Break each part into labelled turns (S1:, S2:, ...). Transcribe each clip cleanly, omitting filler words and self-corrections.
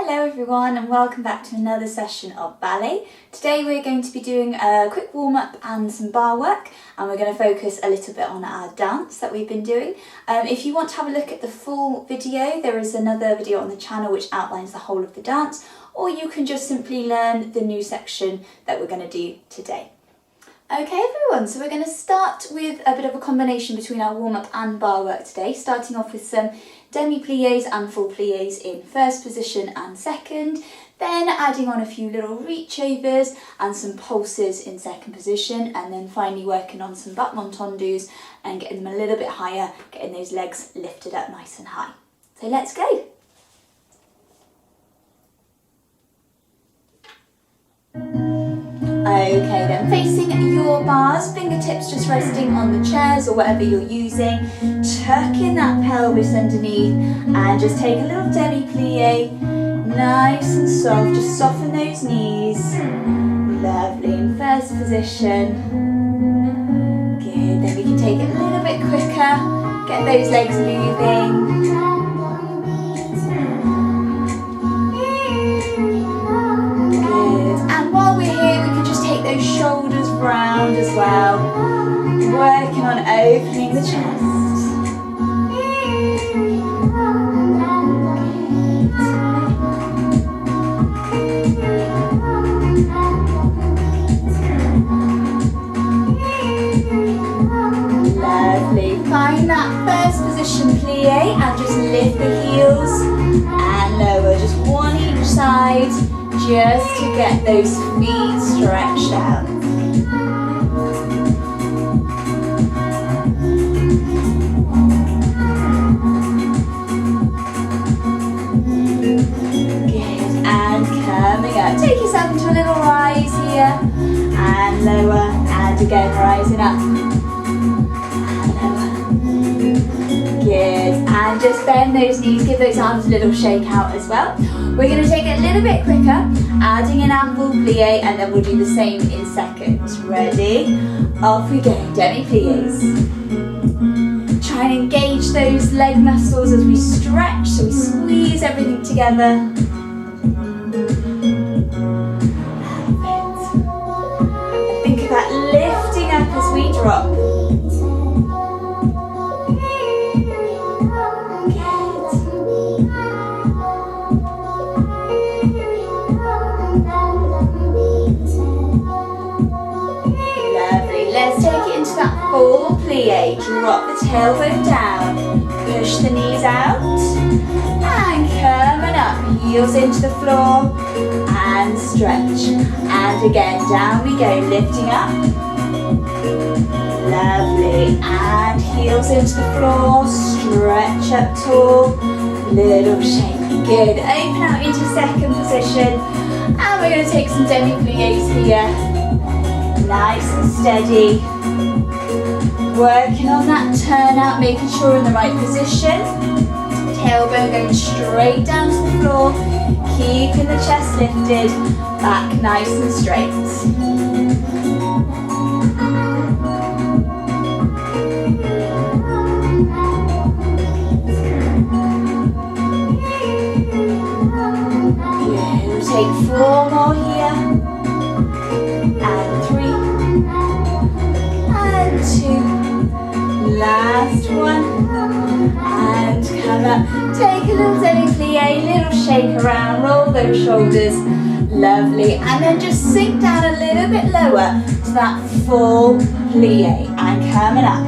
S1: Hello everyone and welcome back to another session of ballet. Today we're going to be doing a quick warm-up and some bar work, and we're going to focus a little bit on our dance that we've been doing. If you want to have a look at the full video, there is another video on the channel which outlines the whole of the dance, or you can just simply learn the new section that we're going to do today. Okay everyone, so we're going to start with a bit of a combination between our warm-up and bar work today, starting off with some demi-pliés and full pliés in first position and second, then adding on a few little reach overs and some pulses in second position, and then finally working on some battement tendus and getting them a little bit higher, getting those legs lifted up nice and high. So let's go! Okay then, facing your bars, fingertips just resting on the chairs or whatever you're using, tuck in that pelvis underneath and just take a little demi-plie, nice and soft, just soften those knees, lovely, in first position, good, then we can take it a little bit quicker, get those legs moving. Those shoulders round as well, working on opening the chest. Lovely, find that first position plie and just lift the heels and lower, just one each side, just to get those feet stretched out. Good, and coming up. Take yourself into a little rise here, and lower, and again rising up, and lower. Good, and just bend those knees, give those arms a little shake out as well. We're going to take it a little bit quicker, adding in our full plie, and then we'll do the same in seconds. Ready? Off we go, demi-pliés. Try and engage those leg muscles as we stretch, so we squeeze everything together. Perfect. Think about lifting up as we drop. Full plie, drop the tailbone down, push the knees out, and coming up, heels into the floor, and stretch, and again, down we go, lifting up, lovely, and heels into the floor, stretch up tall, little shake, good, open out into second position, and we're going to take some demi-pliés here, nice and steady. Working on that turn out, making sure we're in the right position. Tailbone going straight down to the floor, keeping the chest lifted, back nice and straight. Good, we'll take 4 more here, and 3, and 2. Last one, and come up, take a little demi-plie, little shake around, roll those shoulders, lovely, and then just sink down a little bit lower to that full plie, and coming up,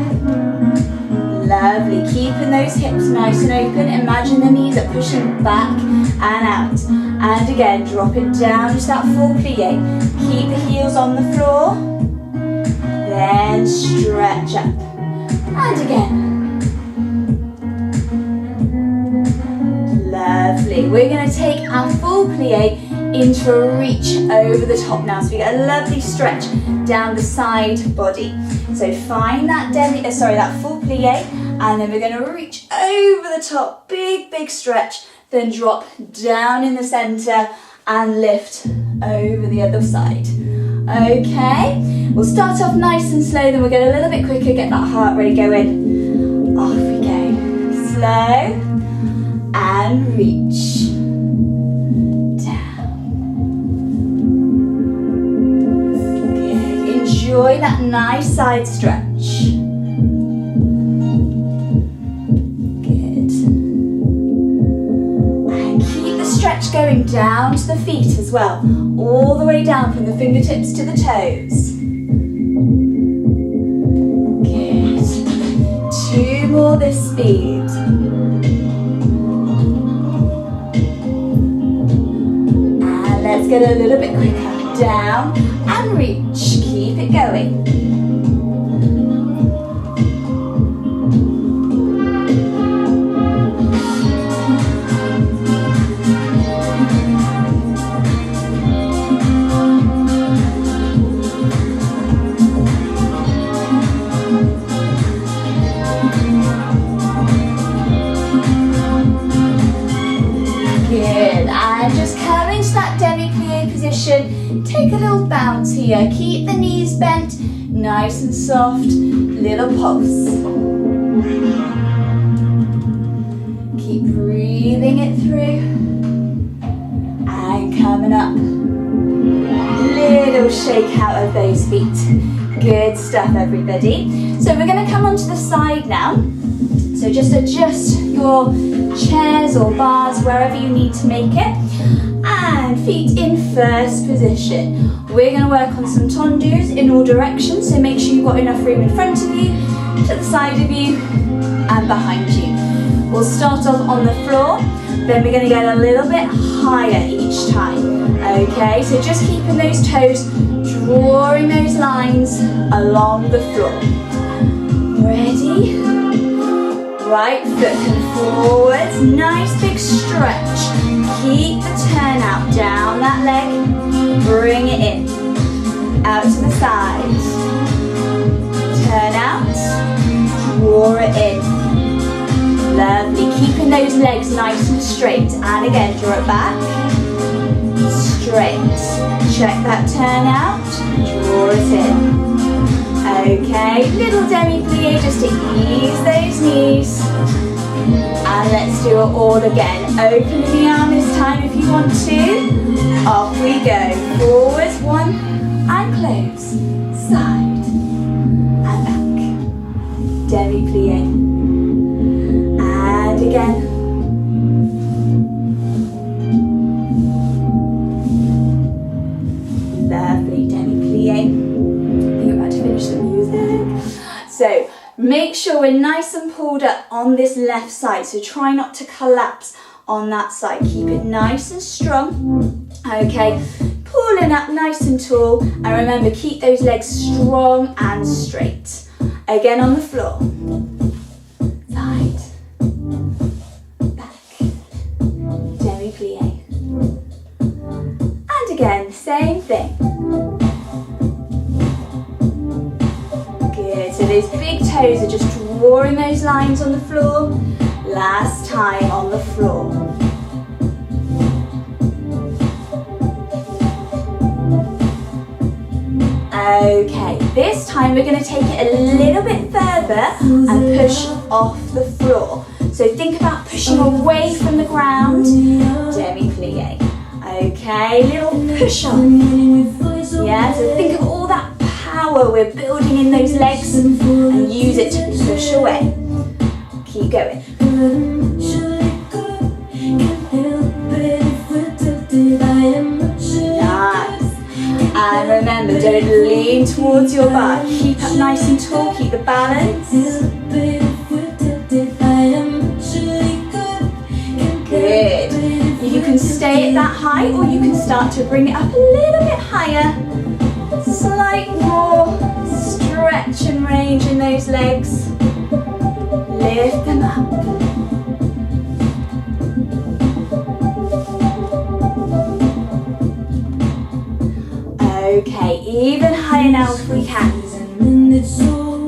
S1: lovely, keeping those hips nice and open, imagine the knees are pushing back and out, and again, drop it down to that full plie, keep the heels on the floor, then stretch up. And again. Lovely. We're going to take our full plie into a reach over the top now. So we get a lovely stretch down the side body. So find that that full plie, and then we're going to reach over the top, big stretch, then drop down in the center and lift over the other side. Okay, we'll start off nice and slow, then we'll get a little bit quicker, get that heart rate going. Off we go. Slow and reach. nice side stretch. Good. And keep the stretch going down to the feet as well, all the way down from the fingertips to the toes. Good. 2 more this speed. And let's get a little bit quicker. Down and reach. Keep it going. Good. And just come into that demi-plie position. Take a little bounce here. Keep the knees bent, nice and soft. Little pulse. Keep breathing it through. And coming up. Little shake out of those feet. Good stuff, everybody. So we're going to come onto the side now. So just adjust your chairs or bars wherever you need to make it. And feet in first position. We're going to work on some tendus in all directions, so make sure you've got enough room in front of you, to the side of you, and behind you. We'll start off on the floor, then we're going to get a little bit higher each time. Okay, so just keeping those toes, drawing those lines along the floor. Ready? Right foot and forwards, nice big stretch. Keep the turn out, down that leg, bring it in, out to the side, turn out, draw it in, lovely, keeping those legs nice and straight, and again, draw it back, straight, check that turn out, draw it in. Okay, little demi-plie just to ease those knees. And let's do it all again. Open the arm this time if you want to. Off we go. Forwards, 1, and close. Side, and back. Demi-plie. And again. Lovely, demi-plie. Finish the music. So make sure we're nice and pulled up on this left side, so try not to collapse on that side. Keep it nice and strong. Okay, pulling up nice and tall, and remember, keep those legs strong and straight. Again on the floor. Side, back, demi-plie. And again, same thing. So those big toes are just drawing those lines on the floor. Last time on the floor. Okay, this time we're going to take it a little bit further and push off the floor. So think about pushing away from the ground. Demi-plie. Okay, little push off. Yeah, so think of all that power we're building in those legs and use it to push away. Keep going. Nice. And remember, don't lean towards your bar. Keep up nice and tall, keep the balance. Good. You can stay at that height, or you can start to bring it up a little bit higher. Slight more stretch and range in those legs. Lift them up. Okay, even higher now if we can.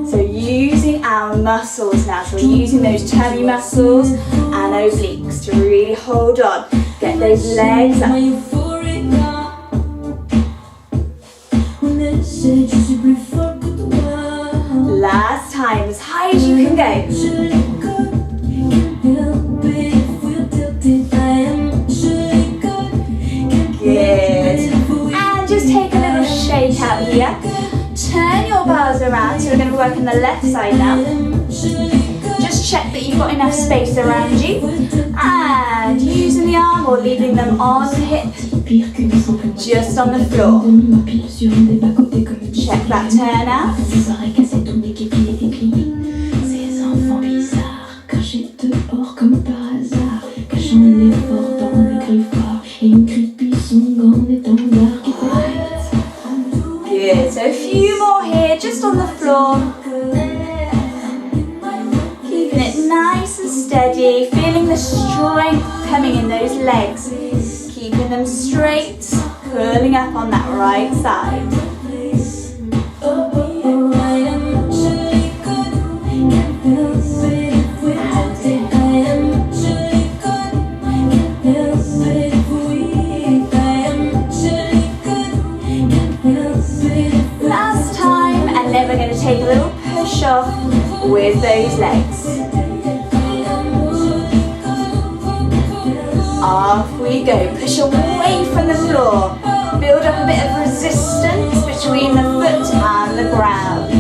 S1: So using our muscles now, so we're using those tummy muscles and obliques to really hold on. Get those legs up. Last time, as high as you can go. Good. And just take a little shake out here. Turn your bar buzz around. So we're going to work on the left side now. Just check that you've got enough space around you. And using the arm or leaving them on the hip. Just on the floor. Check that turn out. Good, so a few more here, just on the floor. Keeping it nice and steady, feeling the strength coming in those legs. Keeping them straight, curling up on that right side. Take a little push off with those legs. Off we go. Push away from the floor. Build up a bit of resistance between the foot and the ground.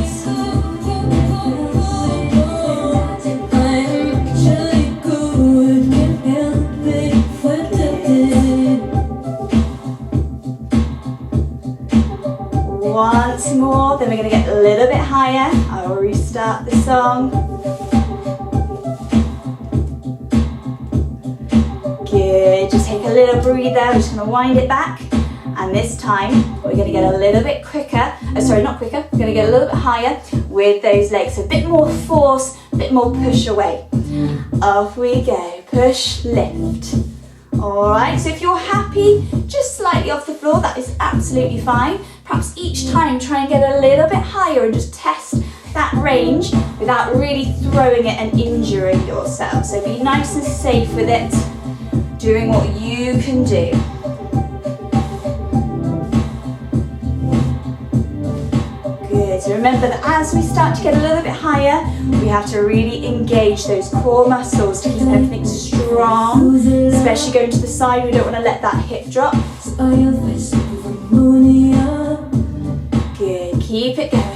S1: Once more, then we're going to get a little bit higher. I'll restart the song. Good, just take a little breather. We're just going to wind it back. And this time, we're going to get a little bit quicker. Sorry, not quicker. We're going to get a little bit higher with those legs. So a bit more force, a bit more push away. Off we go. Push, lift. Alright, so if you're happy, just slightly off the floor, that is absolutely fine. Perhaps each time try and get a little bit higher and just test that range without really throwing it and injuring yourself. So be nice and safe with it, doing what you can do. Good, so remember that as we start to get a little bit higher, we have to really engage those core muscles to keep everything strong, especially going to the side. We don't want to let that hip drop. Good, keep it going.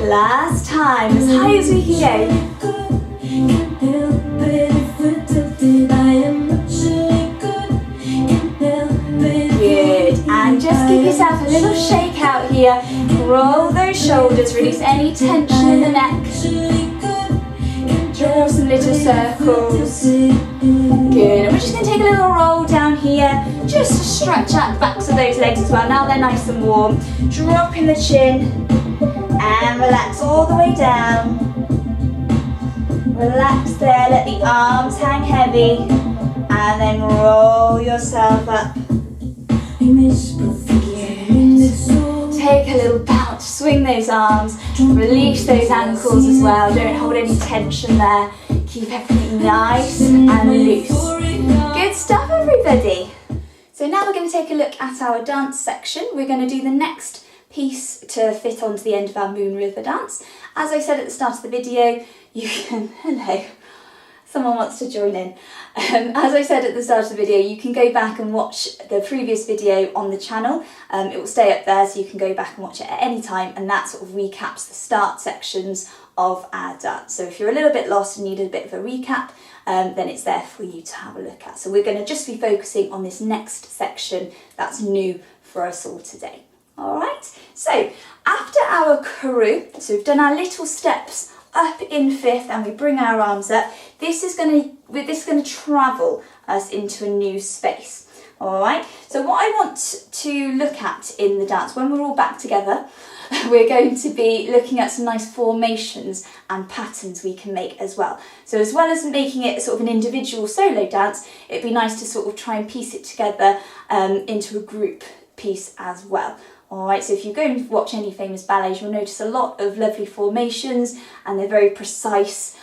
S1: Last time, as high as we can go. Good, and just give yourself a little shake out here. Roll those shoulders, release any tension in the neck. Draw some little circles. Good, and we're just going to take a little roll down here, just to stretch out the backs of those legs as well. Now they're nice and warm. Drop in the chin and relax all the way down. Relax there, let the arms hang heavy, and then roll yourself up. Good. Take a little bounce, swing those arms, release those ankles as well. Don't hold any tension there. Keep everything nice and loose. Good stuff, everybody. So now we're going to take a look at our dance section. We're going to do the next piece to fit onto the end of our Moon River dance. As I said at the start of the video, you can, hello, someone wants to join in. As I said at the start of the video, you can go back and watch the previous video on the channel. It will stay up there so you can go back and watch it at any time, and that sort of recaps the start sections of our dance. So if you're a little bit lost and need a bit of a recap, then it's there for you to have a look at. So we're going to just be focusing on this next section that's new for us all today. All right, so after our karoo, so we've done our little steps up in fifth and we bring our arms up, this is going to travel us into a new space. All right, so what I want to look at in the dance, when we're all back together, we're going to be looking at some nice formations and patterns we can make as well. So as well as making it sort of an individual solo dance, it'd be nice to sort of try and piece it together into a group piece as well. Alright, so if you go and watch any famous ballets, you'll notice a lot of lovely formations, and they're very precise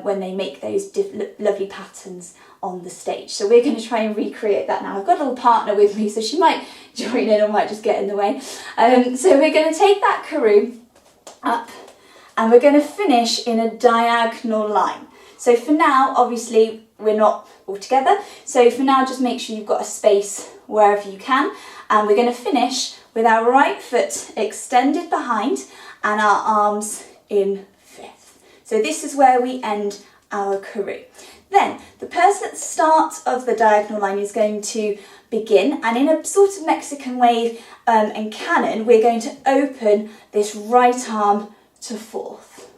S1: when they make those lovely patterns on the stage. So we're going to try and recreate that now. I've got a little partner with me, so she might join in or might just get in the way. So we're going to take that karoo up and we're going to finish in a diagonal line. So for now, obviously, we're not all together. So for now, just make sure you've got a space wherever you can. And we're going to finish with our right foot extended behind and our arms in fifth. So this is where we end our karoo. Then the person at the start of the diagonal line is going to begin, and in a sort of Mexican wave and cannon, we're going to open this right arm to fourth.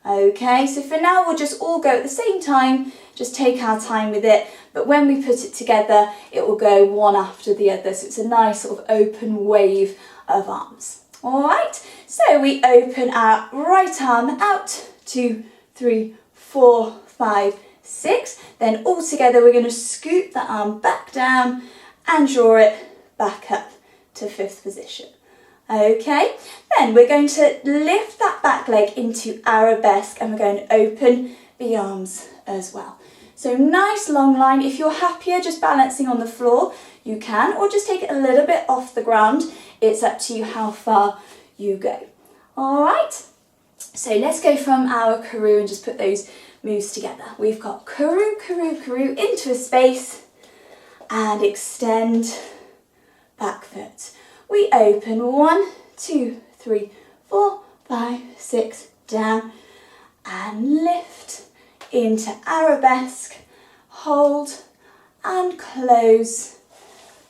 S1: Okay, so for now we'll just all go at the same time, just take our time with it, but when we put it together, it will go one after the other, so it's a nice sort of open wave of arms. All right, so we open our right arm out, 2, 3, 4, 5, 6. Then all together we're going to scoop the arm back down and draw it back up to fifth position. Okay, then we're going to lift that back leg into arabesque and we're going to open the arms as well. So nice long line. If you're happier just balancing on the floor, you can, or just take it a little bit off the ground. It's up to you how far you go. All right, so let's go from our karoo and just put those moves together. We've got karoo, karoo, karoo into a space and extend back foot. We open 1, 2, 3, 4, 5, 6, down and lift into arabesque, hold and close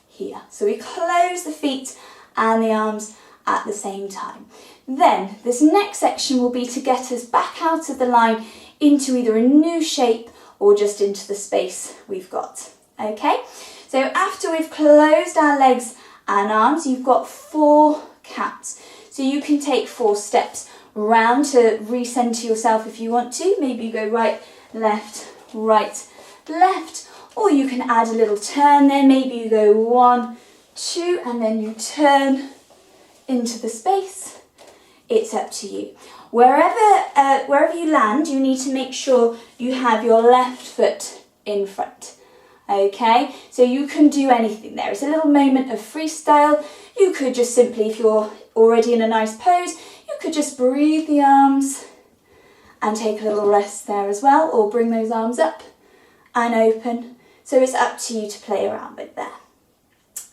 S1: here. So we close the feet and the arms at the same time. Then this next section will be to get us back out of the line into either a new shape or just into the space we've got. Okay, so after we've closed our legs and arms, you've got 4 counts. So you can take 4 steps round to recenter yourself if you want to. Maybe you go right, left, or you can add a little turn there. Maybe you go 1, 2, and then you turn into the space. It's up to you. Wherever you land, you need to make sure you have your left foot in front. Okay, so you can do anything there. It's a little moment of freestyle. You could just simply, if you're already in a nice pose, you could just breathe the arms and take a little rest there as well, or bring those arms up and open. So it's up to you to play around with there.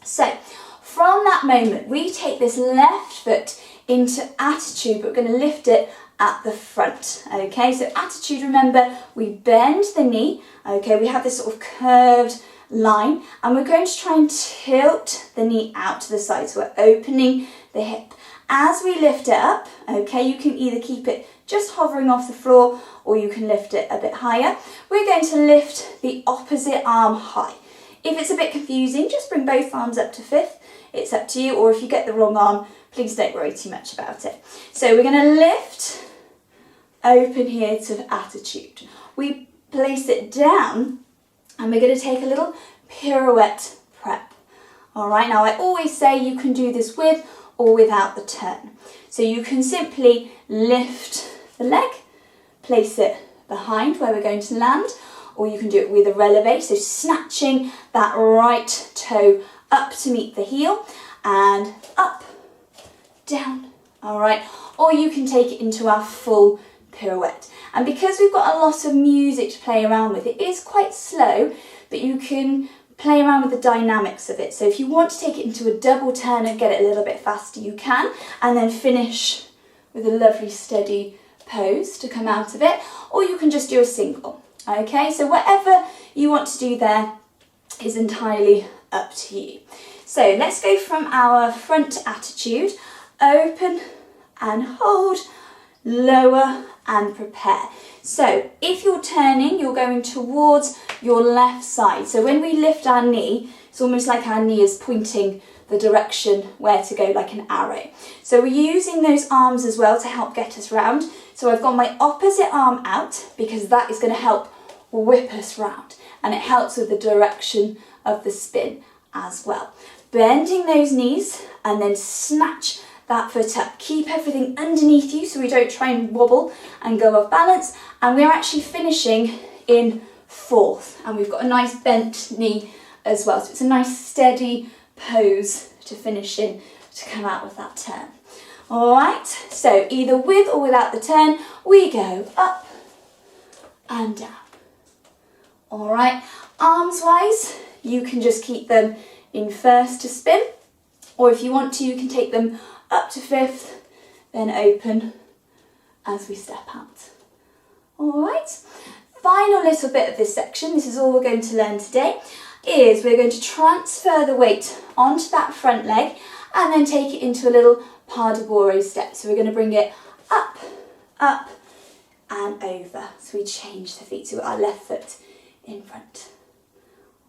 S1: So from that moment, we take this left foot into attitude, but we're going to lift it at the front. Okay, so attitude, remember, we bend the knee. Okay, we have this sort of curved line and we're going to try and tilt the knee out to the side. So we're opening the hip. As we lift it up, okay, you can either keep it just hovering off the floor or you can lift it a bit higher. We're going to lift the opposite arm high. If it's a bit confusing, just bring both arms up to fifth. It's up to you, or if you get the wrong arm, please don't worry too much about it. So we're going to lift, open here to attitude. We place it down and we're going to take a little pirouette prep. All right, now I always say you can do this with or without the turn. So you can simply lift the leg, place it behind where we're going to land, or you can do it with a releve, so snatching that right toe up to meet the heel and up, down, all right, or you can take it into our full pirouette. And because we've got a lot of music to play around with, it is quite slow, but you can play around with the dynamics of it. So if you want to take it into a double turn and get it a little bit faster, you can, and then finish with a lovely steady pose to come out of it, or you can just do a single. Okay, so whatever you want to do there is entirely up to you. So let's go from our front attitude, open and hold, lower and prepare. So if you're turning, you're going towards your left side. So when we lift our knee, it's almost like our knee is pointing the direction where to go, like an arrow. So we're using those arms as well to help get us round. So I've got my opposite arm out because that is going to help whip us round, and it helps with the direction of the spin as well. Bending those knees and then snatch that foot up. Keep everything underneath you so we don't try and wobble and go off balance. And we're actually finishing in fourth, and we've got a nice bent knee as well. So it's a nice steady pose to finish in, to come out with that turn. All right, so either with or without the turn, we go up and down. All right, arms wise, you can just keep them in first to spin, or if you want to, you can take them up to fifth, then open as we step out. All right, final little bit of this section, this is all we're going to learn today, is we're going to transfer the weight onto that front leg and then take it into a little pas de bourrée step. So we're going to bring it up, up and over. So we change the feet, so our left foot in front.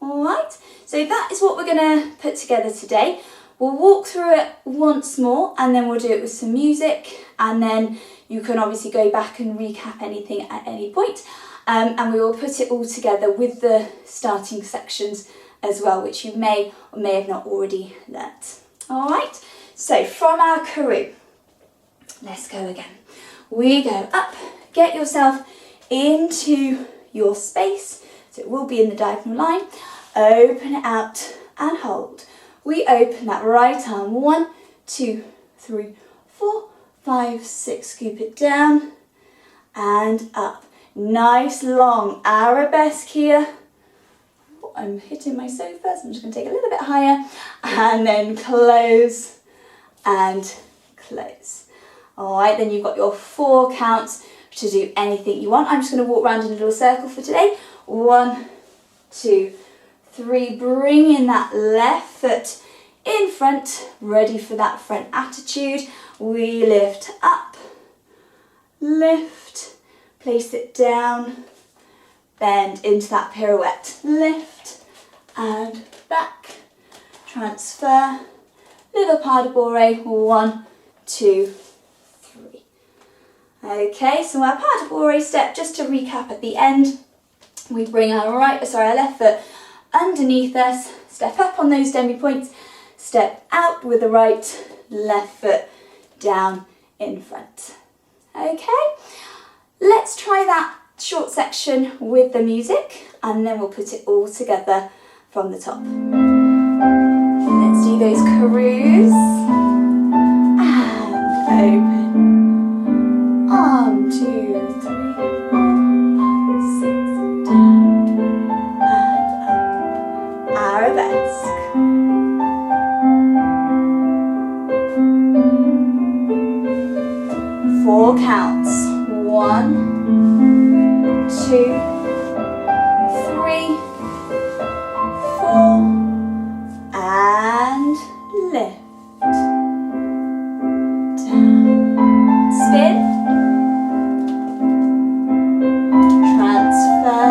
S1: All right, so that is what we're going to put together today. We'll walk through it once more and then we'll do it with some music, and then you can obviously go back and recap anything at any point. And we will put it all together with the starting sections as well, which you may or may have not already learnt. All right, so from our karoo, let's go again. We go up, get yourself into your space, so it will be in the diagonal line, open it out and hold. We open that right arm, 1, 2, 3, 4, 5, 6, scoop it down and up. Nice long arabesque here. Oh, I'm hitting my sofa, so I'm just going to take it a little bit higher and then close and close. All right, then you've got your 4 counts to do anything you want. I'm just going to walk around in a little circle for today. 1, 2, 3, bring in that left foot in front, ready for that front attitude. We lift up, lift, place it down, bend into that pirouette, lift and back, transfer, little pas de bourrée, 1, 2, 3. Okay, so our pas de bourrée step, just to recap at the end, we bring our left foot underneath us, step up on those demi points, step out with the right, left foot down in front. Okay, let's try that short section with the music and then we'll put it all together from the top. Let's do those karoos and open. 1, 2, 3, 4, 5, 6, down and up. Arabesque. 4 counts. 1, 2, 3, 4, and lift. Down. Spin. Transfer.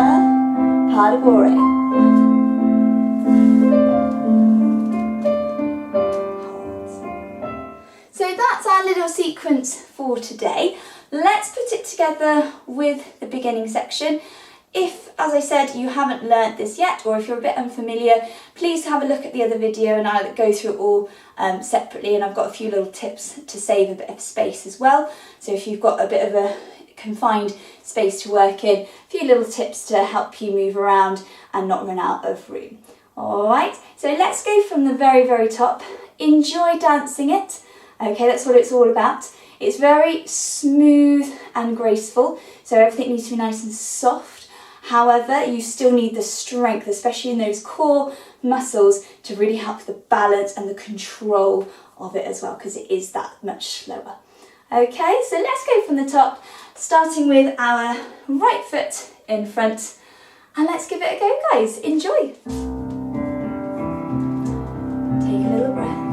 S1: Pas de bourrée. So that's our little sequence for today. Let's put it together with the beginning section. If, as I said, you haven't learnt this yet, or if you're a bit unfamiliar, please have a look at the other video and I'll go through it all separately, and I've got a few little tips to save a bit of space as well. So if you've got a bit of a confined space to work in, a few little tips to help you move around and not run out of room. All right, so let's go from the very, very top. Enjoy dancing it. Okay, that's what it's all about. It's very smooth and graceful, so everything needs to be nice and soft. However, you still need the strength, especially in those core muscles, to really help the balance and the control of it as well, because it is that much slower. Okay, so let's go from the top, starting with our right foot in front, and let's give it a go, guys. Enjoy. Take a little breath.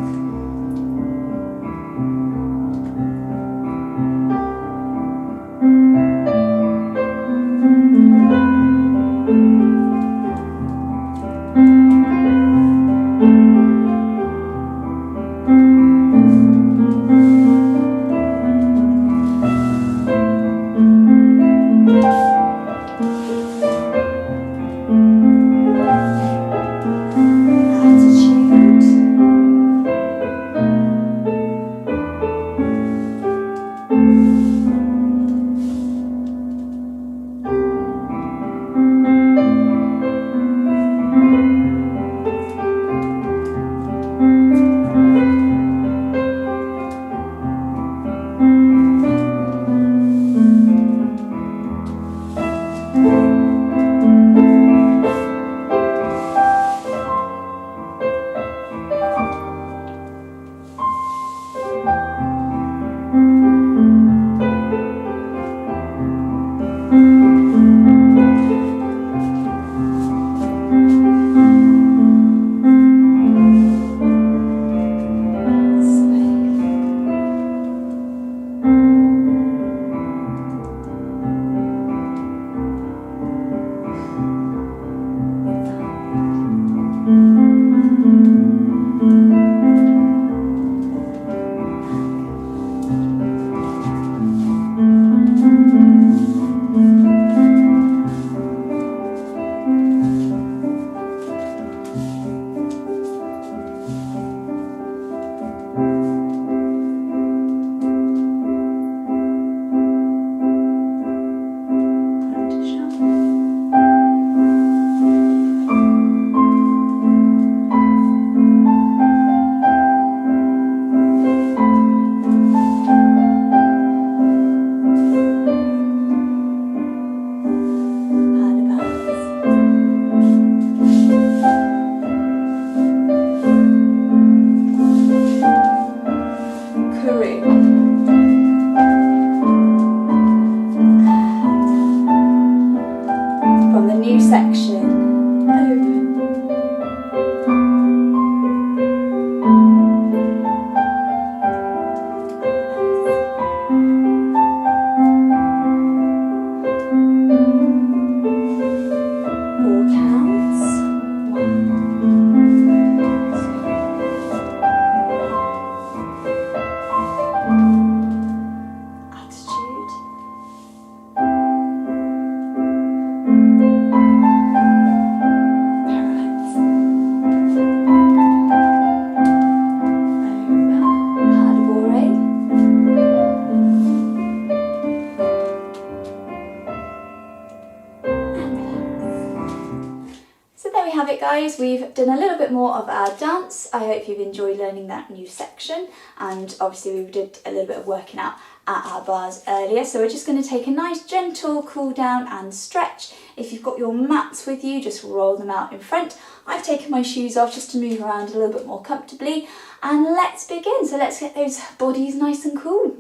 S1: guys, we've done a little bit more of our dance. I hope you've enjoyed learning that new section, and obviously we did a little bit of working out at our bars earlier. So we're just going to take a nice gentle cool down and stretch. If you've got your mats with you, just roll them out in front. I've taken my shoes off just to move around a little bit more comfortably, and let's begin. So let's get those bodies nice and cool.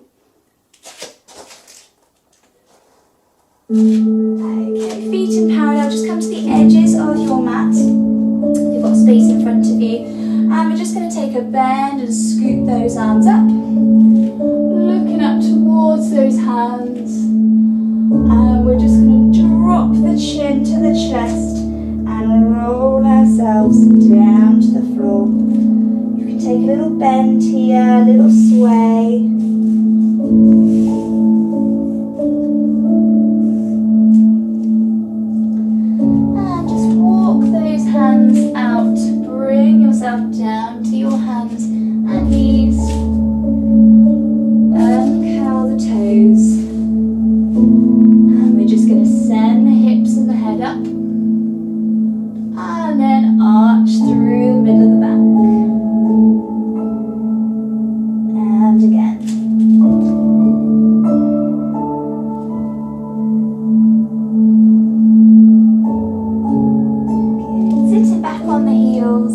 S1: Okay, feet in parallel, just come to the edges of your mat. You've got space in front of you, and we're just going to take a bend and scoop those arms up, looking up towards those hands, and we're just going to drop the chin to the chest and roll ourselves down to the floor. You can take a little bend here, a little sway. Down to your hands and knees, uncurl the toes, and we're just going to send the hips and the head up, and then arch through the middle of the back, and again. Good. Sitting back on the heels.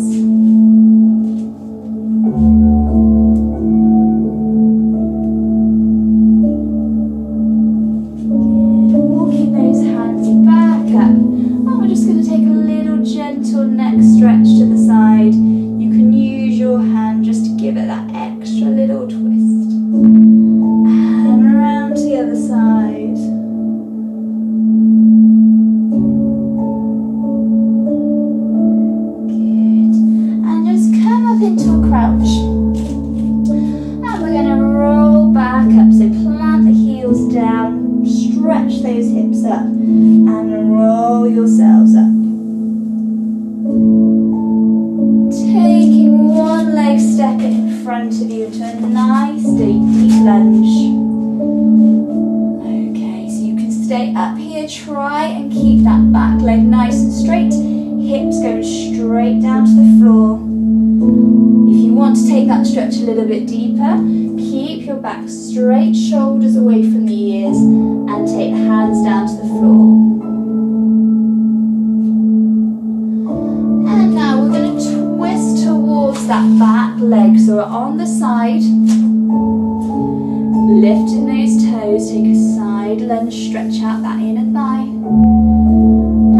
S1: Stretch those hips up and roll yourselves up. Taking one leg, step it in front of you into a nice deep lunge. Okay, so you can stay up here, try and keep that back leg nice and straight, hips going straight down to the floor. If you want to take that stretch a little bit deeper, keep your back straight, shoulders away from the ears, and take the hands down to the floor. And now we're going to twist towards that back leg. So we're on the side, lifting those toes, take a side lunge, stretch out that inner thigh,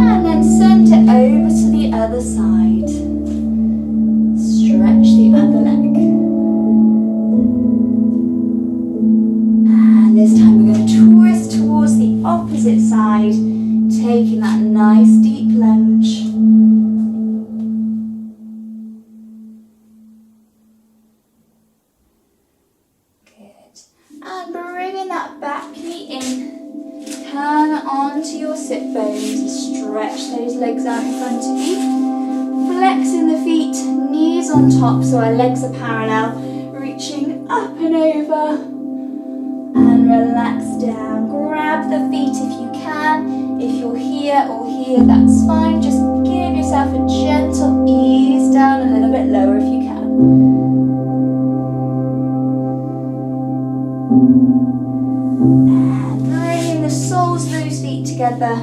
S1: and then send it over to the other side. Stretch the other leg. This time we're going to twist towards the opposite side, taking that nice deep lunge. Good. And bringing that back knee in, come onto your sit bones, stretch those legs out in front of you, flexing the feet, knees on top so our legs are parallel, reaching up and over. And relax down. Grab the feet if you can. If you're here or here, that's fine. Just give yourself a gentle ease down, a little bit lower if you can. And bringing the soles of those feet together.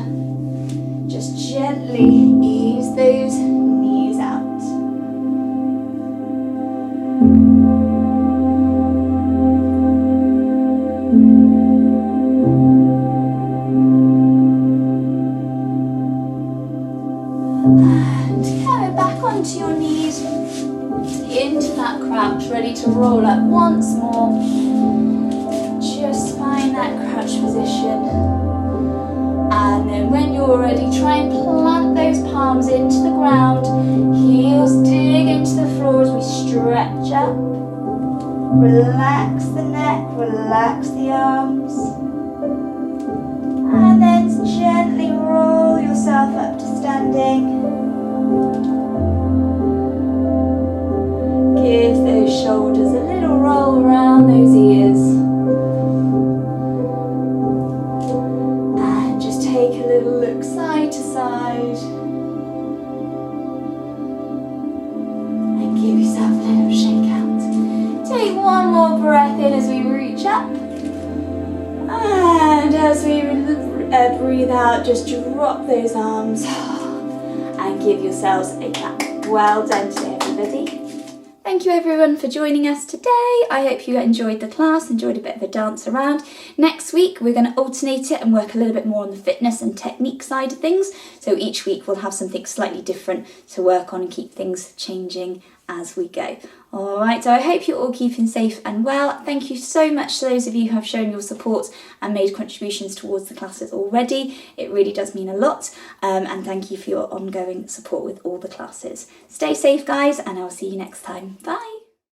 S1: Just gently ease those knees out. And coming back onto your knees, into that crouch, ready to roll up once more. Just find that crouch position. And then when you're ready, try and plant those palms into the ground. Heels dig into the floor as we stretch up. Relax the neck, relax the arms. And then gently roll yourself up to standing. Give those shoulders a little roll around those ears. And just take a little look side to side. breathe out, just drop those arms and give yourselves a clap. Well done today, everybody. Thank you everyone for joining us today. I hope you enjoyed the class, enjoyed a bit of a dance around. Next week we're going to alternate it and work a little bit more on the fitness and technique side of things. So each week we'll have something slightly different to work on and keep things changing as we go. Alright, so I hope you're all keeping safe and well. Thank you so much to those of you who have shown your support and made contributions towards the classes already. It really does mean a lot, and thank you for your ongoing support with all the classes. Stay safe guys, and I'll see you next time. Bye!